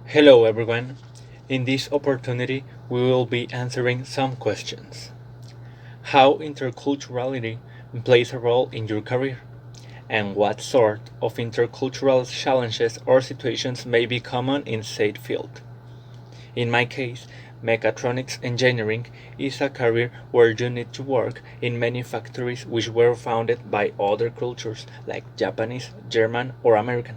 Hello everyone. In this opportunity, we will be answering some questions. How interculturality plays a role in your career, and what sort of intercultural challenges or situations may be common in said field. In my case, mechatronics engineering is a career where you need to work in many factories which were founded by other cultures like Japanese, German, or American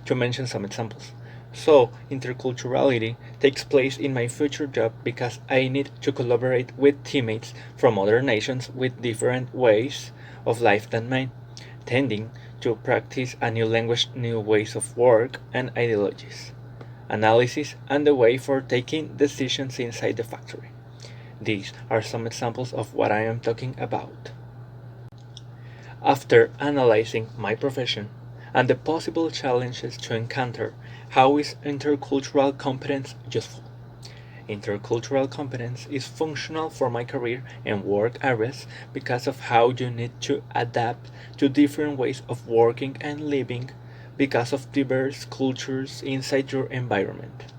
to mention some examples. So, interculturality takes place in my future job because I need to collaborate with teammates from other nations with different ways of life than mine, tending to practice a new language, new ways of work, and ideologies, analysis, and the way for taking decisions inside the factory. These are some examples of what I am talking about. After analyzing my profession and the possible challenges to encounter, how is intercultural competence useful? Intercultural competence is functional for my career and work areas because of how you need to adapt to different ways of working and living because of diverse cultures inside your environment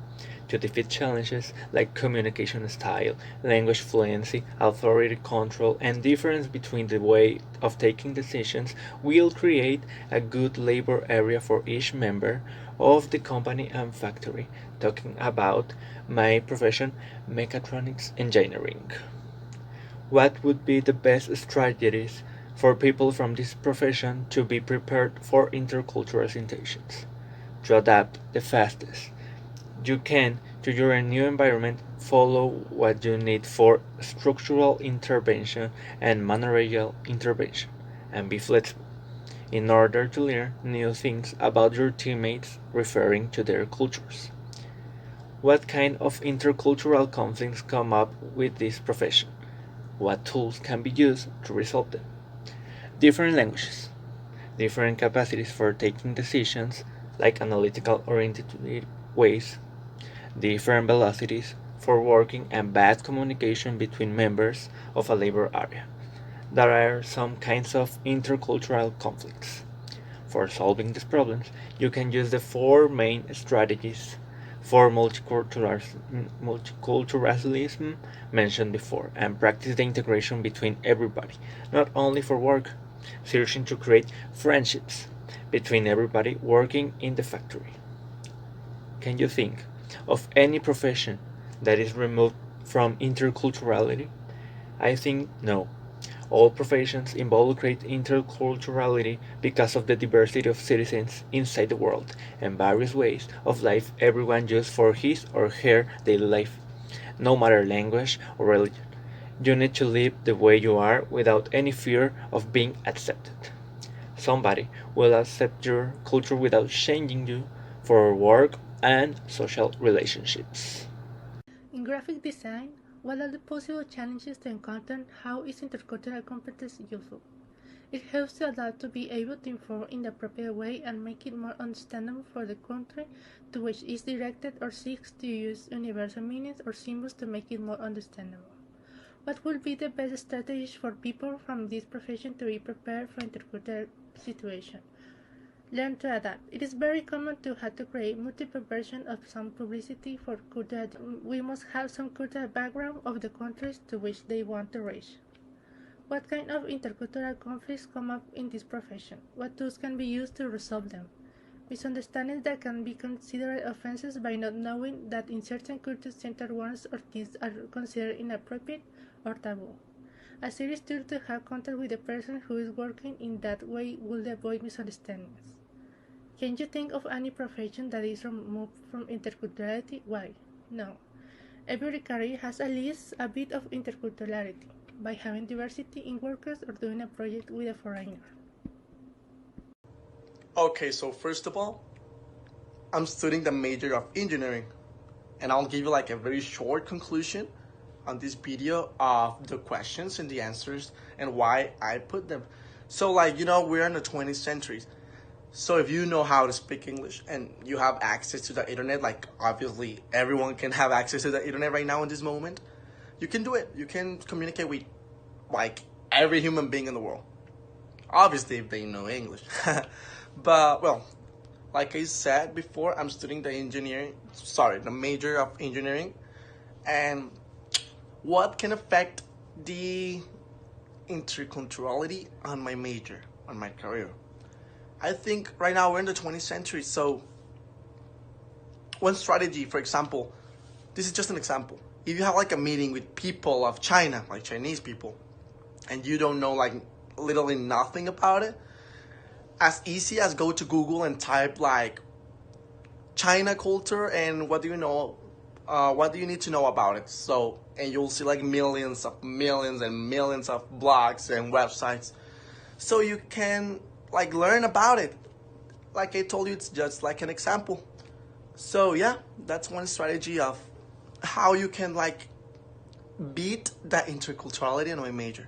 to defeat challenges like communication style, language fluency, authority control, and difference between the way of taking decisions will create a good labor area for each member of the company and factory. Talking about my profession, mechatronics engineering. What would be the best strategies for people from this profession to be prepared for intercultural situations? To adapt the fastest you can, to your new environment, follow what you need for structural intervention and managerial intervention, and be flexible in order to learn new things about your teammates referring to their cultures. What kind of intercultural conflicts come up with this profession? What tools can be used to resolve them? Different languages, different capacities for taking decisions, like analytical oriented ways, different velocities for working and bad communication between members of a labor area. There are some kinds of intercultural conflicts. For solving these problems, you can use the four main strategies for multiculturalism mentioned before and practice the integration between everybody, not only for work, searching to create friendships between everybody working in the factory. Can you think of any profession that is removed from interculturality? I think no. All professions involucrate interculturality because of the diversity of citizens inside the world and various ways of life everyone uses for his or her daily life, no matter language or religion. You need to live the way you are without any fear of being accepted. Somebody will accept your culture without changing you for work and social relationships. In graphic design, what are the possible challenges to encounter? How is intercultural competence useful? It helps to adapt to be able to inform in the appropriate way and make it more understandable for the country to which it is directed or seeks to use universal meanings or symbols to make it more understandable. What would be the best strategies for people from this profession to be prepared for intercultural situations? Learn to adapt. It is very common to have to create multiple versions of some publicity for cultural. We must have some cultural background of the countries to which they want to reach. What kind of intercultural conflicts come up in this profession? What tools can be used to resolve them? Misunderstandings that can be considered offenses by not knowing that in certain cultures centered words or things are considered inappropriate or taboo. A serious tool to have contact with the person who is working in that way will avoid misunderstandings. Can you think of any profession that is removed from interculturality? Why? No. Every career has at least a bit of interculturality by having diversity in workers or doing a project with a foreigner. Okay, so first of all, I'm studying the major of engineering, and I'll give you like a very short conclusion on this video of the questions and the answers and why I put them. So, like, we're in the 20th century. So, if you know how to speak English and you have access to the internet, like, obviously, everyone can have access to the internet right now in this moment, you can do it. You can communicate with, like, every human being in the world. Obviously, if they know English. But, well, Like I said before, I'm studying the major of engineering, and what can affect the interculturality on my major, on my career. I think right now we're in the 20th century, so one strategy, for example, this is just an example. If you have like a meeting with people of China, like Chinese people, and you don't know like literally nothing about it, as easy as go to Google and type like China culture and what do you need to know about it? So, and you'll see like millions and millions of blogs and websites. So you can like learn about it. Like I told you, it's just like an example. So yeah, that's one strategy of how you can like beat that interculturality in my major.